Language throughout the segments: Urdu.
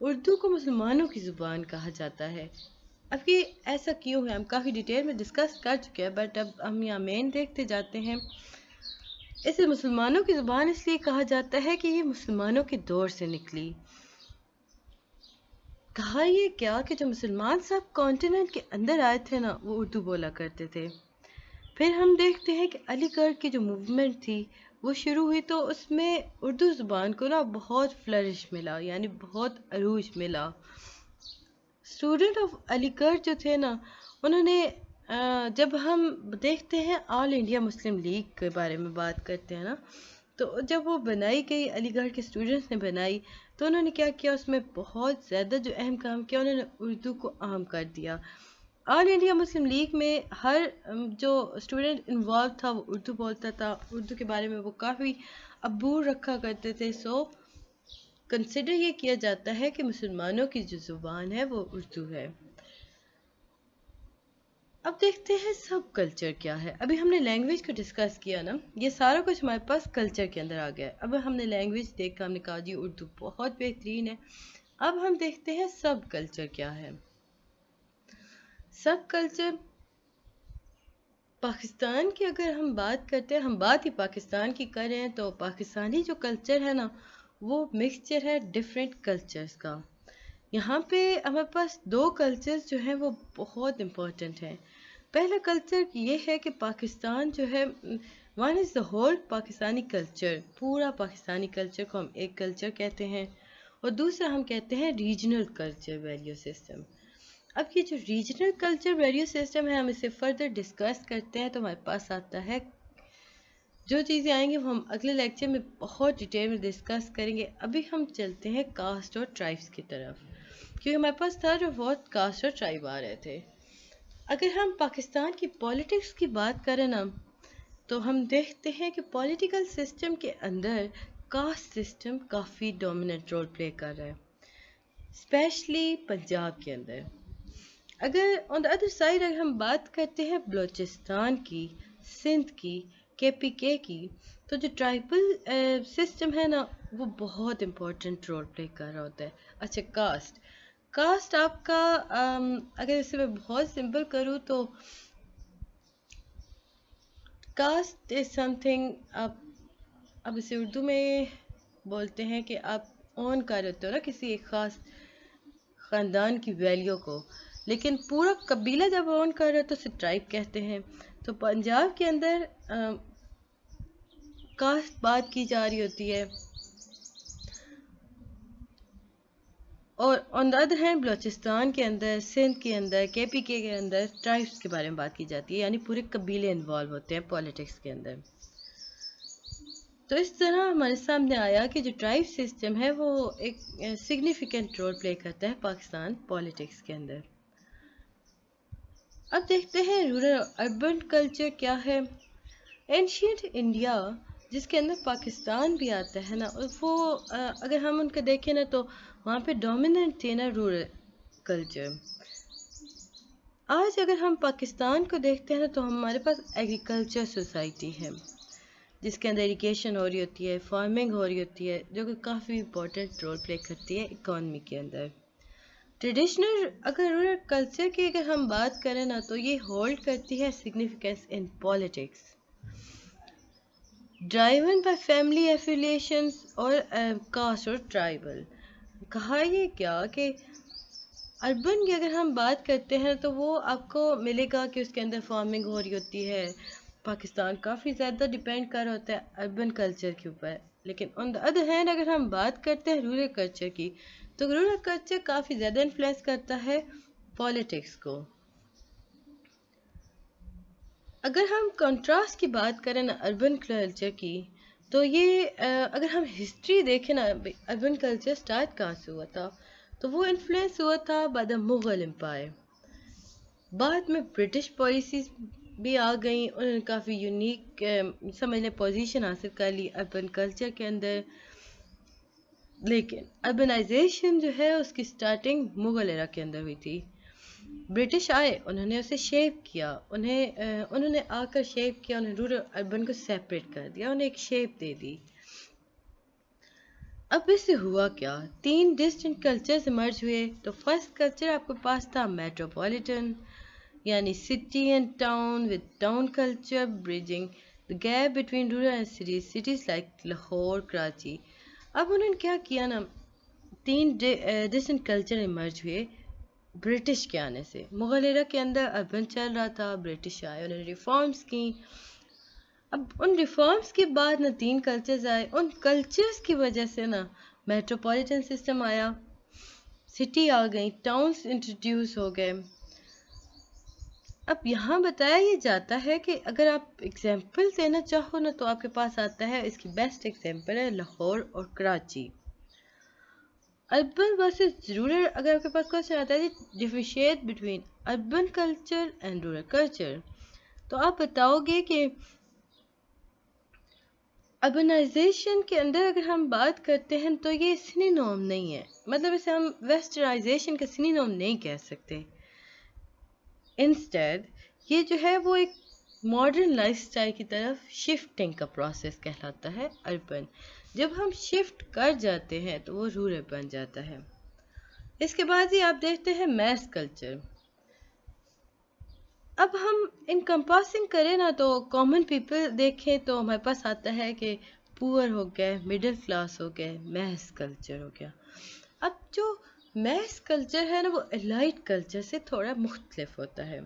اردو کو مسلمانوں کی زبان کہا جاتا ہے۔ اب یہ ایسا کیوں ہے ہم کافی ڈیٹیل میں ڈسکس کر چکے ہیں، بٹ اب ہم یہاں مین دیکھتے جاتے ہیں۔ اسے مسلمانوں کی زبان اس لیے کہا جاتا ہے کہ یہ مسلمانوں کے دور سے نکلی۔ کہا یہ کیا کہ جو مسلمان سب کانٹیننٹ کے اندر آئے تھے نا، وہ اردو بولا کرتے تھے۔ پھر ہم دیکھتے ہیں کہ علی گڑھ کی جو موومنٹ تھی وہ شروع ہوئی، تو اس میں اردو زبان کو نا بہت فلرش ملا، یعنی بہت عروج ملا۔ اسٹوڈنٹ آف علی گڑھ جو تھے نا، انہوں نے جب ہم دیکھتے ہیں آل انڈیا مسلم لیگ کے بارے میں بات کرتے ہیں نا، تو جب وہ بنائی گئی، علی گڑھ کے اسٹوڈنٹس نے بنائی، تو انہوں نے کیا کیا، اس میں بہت زیادہ جو اہم کام کیا، انہوں نے اردو کو عام کر دیا۔ آل انڈیا مسلم لیگ میں ہر جو اسٹوڈنٹ انوالو تھا وہ اردو بولتا تھا، اردو کے بارے میں وہ کافی عبور رکھا کرتے تھے۔ سو کنسیڈر یہ کیا جاتا ہے کہ مسلمانوں کی جو زبان ہے وہ اردو ہے۔ اب دیکھتے ہیں سب کلچر کیا ہے۔ ابھی ہم نے لینگویج کو ڈسکس کیا نا، یہ سارا کچھ ہمارے پاس کلچر کے اندر آ گیا ہے۔ اب ہم نے لینگویج دیکھا، ہم نے کہا جی اردو بہت بہترین ہے۔ اب ہم دیکھتے ہیں سب کلچر کیا ہے۔ سب کلچر پاکستان کی اگر ہم بات کرتے ہیں، ہم بات ہی پاکستان کی کر رہے ہیں، تو پاکستانی جو کلچر ہے نا، وہ مکسچر ہے ڈفرینٹ کلچرز کا۔ یہاں پہ ہمارے پاس دو کلچرز جو ہیں وہ بہت امپورٹنٹ ہیں۔ پہلا کلچر یہ ہے کہ پاکستان جو ہے، one is the whole Pakistani culture, پورا پاکستانی کلچر کو ہم ایک کلچر کہتے ہیں، اور دوسرا ہم کہتے ہیں ریجنل کلچر ویلیو سسٹم۔ اب یہ جو ریجنل کلچر ویلیو سسٹم ہے، ہم اسے فردر ڈسکس کرتے ہیں تو ہمارے پاس آتا ہے، جو چیزیں آئیں گی وہ ہم اگلے لیکچر میں بہت ڈیٹیل میں ڈسکس کریں گے۔ ابھی ہم چلتے ہیں کاسٹ اور ٹرائبس کی طرف، کیونکہ ہمارے پاس تھا جو بہت کاسٹ اور ٹرائب آ رہے تھے۔ اگر ہم پاکستان کی پولیٹکس کی بات کریں نا، تو ہم دیکھتے ہیں کہ پولیٹیکل سسٹم کے اندر کاسٹ سسٹم کافی ڈومیننٹ رول پلے کر رہا ہے، اسپیشلی پنجاب کے اندر۔ اگر آن دا ادر سائڈ اگر ہم بات کرتے ہیں بلوچستان کی، سندھ کی، کے پی کے کی، تو جو ٹرائبل سسٹم ہے نا، وہ بہت امپورٹنٹ رول پلے کر رہا ہوتا ہے۔ اچھا، کاسٹ آپ کا اگر اسے میں بہت سمپل کروں تو کاسٹ از سم تھنگ، اب اسے اردو میں بولتے ہیں کہ آپ اون کر رہے ہو نا کسی ایک خاص خاندان کی ویلیو کو، لیکن پورا قبیلہ جب اون کر رہے ہو تو اسے ٹرائب کہتے ہیں۔ تو پنجاب کے اندر کاسٹ بات کی جا رہی ہوتی ہے، اور آن دا ادر ہینڈ بلوچستان کے اندر، سندھ کے اندر، کے پی کے اندر ٹرائبس کے بارے میں بات کی جاتی ہے، یعنی پورے قبیلے انوالو ہوتے ہیں پولیٹکس کے اندر۔ تو اس طرح ہمارے سامنے آیا کہ جو ٹرائب سسٹم ہے وہ ایک سگنیفیکنٹ رول پلے کرتا ہے پاکستان پولیٹکس کے اندر۔ اب دیکھتے ہیں رورل اربن کلچر کیا ہے۔ اینشینٹ انڈیا جس کے اندر پاکستان بھی آتا ہے نا، وہ اگر ہم ان کو دیکھیں نا تو وہاں پہ ڈومیننٹ تھے نا رورل کلچر۔ آج اگر ہم پاکستان کو دیکھتے ہیں نا تو ہمارے پاس ایگریکلچر سوسائٹی ہے، جس کے اندر ایریگیشن ہو رہی ہوتی ہے، فارمنگ ہو رہی ہوتی ہے، جو کہ کافی امپورٹنٹ رول پلے کرتی ہے اکانومی کے اندر۔ ٹریڈیشنل اگر رورل کلچر کی اگر ہم بات کریں نا تو یہ ہولڈ کرتی ہے significance in politics, driven by family affiliations اور کاسٹ اور ٹرائبل۔ کہا یہ کیا کہ اربن کی اگر ہم بات کرتے ہیں تو وہ آپ کو ملے گا کہ اس کے اندر فارمنگ ہو رہی ہوتی ہے، پاکستان کافی زیادہ ڈیپینڈ کر رہا ہوتا ہے اربن کلچر کے اوپر۔ لیکن آن دا ادر ہینڈ اگر ہم بات کرتے ہیں رورل کلچر کی، تو رورل کلچر کافی زیادہ انفلوئنس کرتا ہے پولیٹکس کو۔ اگر ہم کنٹراسٹ کی بات کریں نا اربن کلچر کی، تو یہ اگر ہم ہسٹری دیکھیں نا، اربن کلچر سٹارٹ کہاں سے ہوا تھا، تو وہ انفلوئنس ہوا تھا بائی دا مغل امپائر۔ بعد میں برٹش پالیسیز بھی آ گئیں، انہوں نے کافی یونیک سمجھ لیں پوزیشن حاصل کر لی اربن کلچر کے اندر۔ لیکن اربنائزیشن جو ہے اس کی سٹارٹنگ مغل ایرا کے اندر ہوئی تھی۔ برٹش آئے، انہوں نے اسے شیپ کیا، انہوں نے آ کر شیپ کیا، انہوں نے رورل اربن کو سیپریٹ کر دیا، انہیں ایک شیپ دے دی۔ اب اس سے ہوا کیا، تین ڈسٹنٹ کلچرز ایمرج ہوئے. تو فرسٹ کلچر آپ کے پاس تھا میٹروپولیٹن، یعنی city and town with town culture bridging the gap between rural and cities, cities like Lahore, Karachi. اب انہوں نے کیا کیا نا، تین ڈسٹنٹ کلچر ایمرج ہوئے برٹش کے آنے سے. مغل ایرا کے اندر اربن چل رہا تھا، برٹش آئے، انہوں نے ریفارمز کی. اب ان ریفارمز کے بعد نا تین کلچرز آئے، ان کلچرز کی وجہ سے نا میٹروپولیٹن سسٹم آیا، سٹی آ گئی، ٹاؤنز انٹروڈیوس ہو گئے. اب یہاں بتایا یہ جاتا ہے کہ اگر آپ ایگزامپل دینا چاہو نا تو آپ کے پاس آتا ہے، اس کی بیسٹ ایگزامپل ہے لاہور اور کراچی. اربن ورسز رورل، اگر آپ کے پاس کوشچن آتا ہے differentiate between urban culture and rural culture, تو آپ بتاؤ گے کہ اربنائزیشن کے اندر اگر ہم بات کرتے ہیں تو یہ سینونیم نہیں ہے، مطلب اسے ہم ویسٹرائزیشن کا سینونیم نہیں کہہ سکتے. انسٹیڈ یہ جو ہے وہ ایک ماڈرن لائف سٹائل کی طرف شفٹنگ کا پروسیس کہلاتا ہے اربن. جب ہم شفٹ کر جاتے ہیں تو وہ رورل بن جاتا ہے. اس کے بعد ہی آپ دیکھتے ہیں میس کلچر. اب ہم انکمپاسنگ کریں نا تو کامن پیپل دیکھیں تو ہمارے پاس آتا ہے کہ پور ہو گئے، مڈل کلاس ہو گئے، میس کلچر ہو گیا. اب جو میس کلچر ہے نا وہ الائٹ کلچر سے تھوڑا مختلف ہوتا ہے.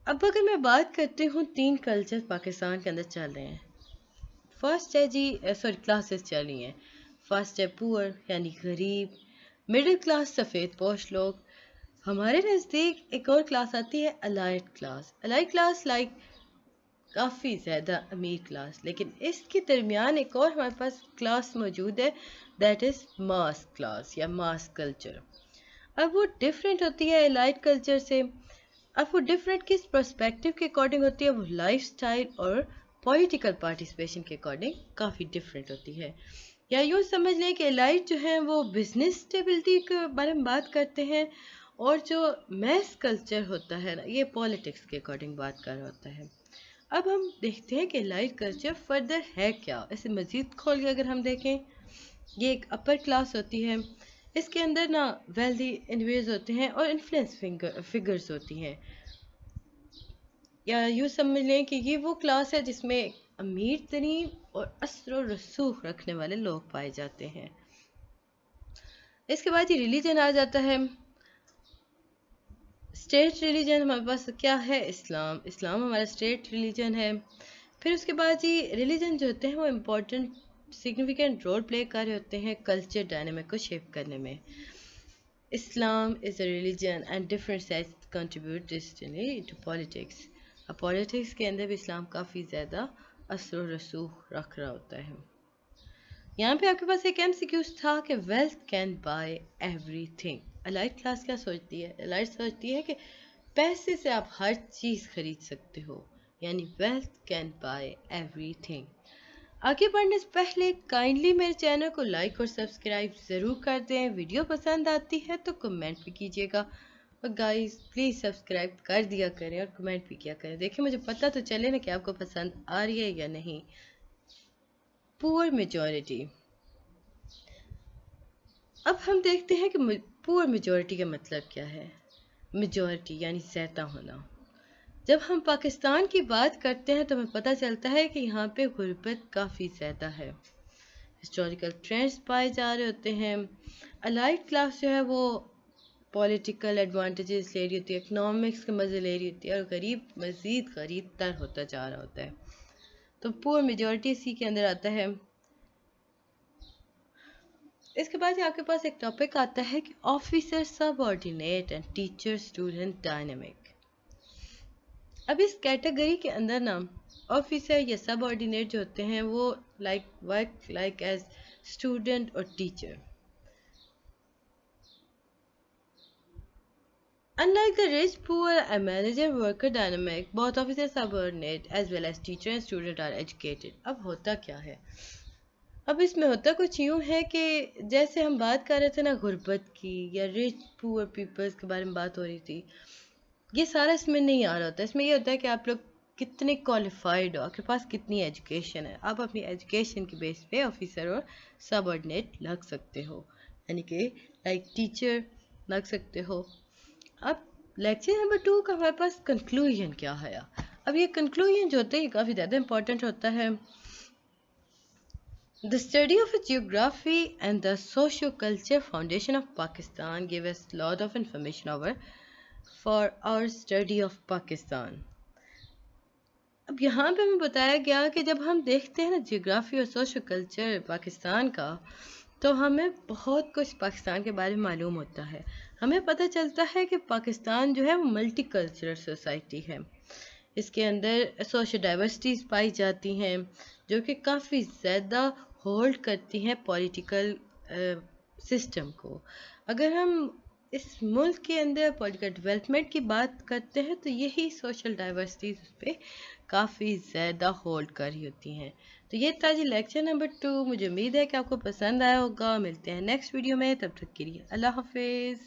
اب اگر میں بات کرتی ہوں تین کلچر پاکستان کے اندر چل رہے ہیں. فرسٹ ہے جی کلاسز چل رہی ہیں. فرسٹ ہے پور یعنی غریب، مڈل کلاس سفید پوش لوگ. ہمارے نزدیک ایک اور کلاس آتی ہے elite class. Elite class like کافی زیادہ امیر کلاس، لیکن اس کے درمیان ایک اور ہمارے پاس کلاس موجود ہے، دیٹ از ماس کلاس یا ماس کلچر. اب وہ ڈفرینٹ ہوتی ہے الائٹ کلچر سے. اب وہ ڈفرینٹ کس پرسپیکٹیو کے اکارڈنگ ہوتی ہے، وہ لائف سٹائل اور پولیٹیکل پارٹیسپیشن کے اکارڈنگ کافی ڈفرینٹ ہوتی ہے. یا یوں سمجھ لیں کہ الائٹ جو ہیں وہ بزنس اسٹیبلٹی کے بارے میں بات کرتے ہیں، اور جو میس کلچر ہوتا ہے نا یہ پولیٹکس کے اکارڈنگ بات کر رہا ہوتا ہے. اب ہم دیکھتے ہیں کہ الائٹ کلچر فردر ہے کیا. اسے مزید کھول کے اگر ہم دیکھیں، یہ ایک اپر کلاس ہوتی ہے. اس کے اندر نا ویلدی انڈیویڈز ہوتے ہیں اور انفلوئنس فگرز ہوتی ہیں. یا یوں سمجھ لیں کہ یہ وہ کلاس ہے جس میں امیر ترین اور اثر و رسوخ رکھنے والے لوگ پائے جاتے ہیں. اس کے بعد یہ ریلیجن آ جاتا ہے. اسٹیٹ ریلیجن ہمارے پاس کیا ہے، اسلام. اسلام ہمارا اسٹیٹ ریلیجن ہے. پھر اس کے بعد یہ ریلیجن جو ہوتے ہیں وہ امپورٹنٹ سگنیفیکنٹ رول پلے کر رہے ہوتے ہیں کلچر ڈائنامک کو شیپ کرنے میں. Islam is a religion and different sects contribute distinctly to politics. اب پالیٹکس کے اندر بھی اسلام کافی زیادہ اثر و رسوخ رکھ رہا ہوتا ہے. یہاں پہ آپ کے پاس ایک MCQ تھا کہ wealth can buy every thing. Allied class کیا سوچتی ہے؟ الائٹ سوچتی ہے کہ پیسے سے آپ ہر چیز خرید سکتے ہو، یعنی wealth can buy every thing. آگے بڑھنے سے پہلے کائنڈلی میرے چینل کو لائک اور سبسکرائب ضرور کر دیں. ویڈیو پسند آتی ہے تو کمنٹ بھی کیجیے گا، اور گائز پلیز سبسکرائب کر دیا کریں اور کمنٹ بھی کیا کریں. دیکھیں مجھے پتہ تو چلے نا کہ آپ کو پسند آ رہی ہے یا نہیں. پور میجورٹی. اب ہم دیکھتے ہیں کہ پور میجورٹی کا مطلب کیا ہے. میجورٹی یعنی زیادہ ہونا. جب ہم پاکستان کی بات کرتے ہیں تو ہمیں پتہ چلتا ہے کہ یہاں پہ غربت کافی زیادہ ہے. ہسٹوریکل ٹرینڈز پائے جا رہے ہوتے ہیں. الائٹ کلاس جو ہے وہ پولیٹیکل ایڈوانٹیجز لے رہی ہوتی ہے، اکنامکس کے مزے لے رہی ہوتی ہے، اور غریب مزید غریب تر ہوتا جا رہا ہوتا ہے. تو پور میجورٹی اسی کے اندر آتا ہے. اس کے بعد آپ کے پاس ایک ٹاپک آتا ہے کہ officer sub ordinate and teacher student dynamic. اب اس کیٹیگری کے اندر نا آفیسر یا سب آرڈینیٹ جو ہوتے ہیں وہ ورک لائک ایز اسٹوڈنٹ اور teacher. Unlike the rich, poor, and manager-worker dynamic, both officers subordinate as well as teacher and student are educated. اب ہوتا کیا ہے؟ اب اس میں ہوتا کچھ یوں ہے کہ جیسے ہم بات کر رہے تھے نا غربت کی یا rich poor peoples کے بارے میں بات ہو رہی تھی، یہ سارا اس میں نہیں آ رہا ہوتا. اس میں یہ ہوتا ہے کہ آپ لوگ کتنے کوالیفائڈ ہو، آپ کے پاس کتنی ایجوکیشن ہے. آپ اپنی ایجوکیشن کے بیس پہ آفیسر اور سب آرڈینیٹ لگ سکتے ہو، یعنی کہ لائک ٹیچر لگ سکتے ہو. اب لیکچر نمبر 2 کا ہمارے پاس کنکلوژن کیا ہے. اب یہ کنکلوژن جو ہوتا ہے یہ کافی زیادہ امپورٹنٹ ہوتا ہے. The study of geography and the socio-culture foundation of Pakistan gave us a lot of information for our study of Pakistan. اب یہاں پہ ہمیں بتایا گیا کہ جب ہم دیکھتے ہیں نا جیوگرافی اور سوشل کلچر پاکستان کا، تو ہمیں بہت کچھ پاکستان کے بارے میں معلوم ہوتا ہے. ہمیں پتہ چلتا ہے کہ پاکستان جو ہے وہ ملٹی کلچرل سوسائٹی ہے. اس کے اندر سوشل ڈائیورسٹیز پائی جاتی ہیں جو کہ کافی زیادہ ہولڈ کرتی ہیں پولیٹیکل سسٹم کو. اگر ہم اس ملک کے اندر پولیٹیکل ڈیولپمنٹ کی بات کرتے ہیں تو یہی سوشل ڈائیورسٹیز اس پہ کافی زیادہ ہولڈ کر رہی ہوتی ہیں. تو یہ تھا جی لیکچر نمبر 2. مجھے امید ہے کہ آپ کو پسند آیا ہوگا. ملتے ہیں نیکسٹ ویڈیو میں، تب تک کے لیے اللہ حافظ.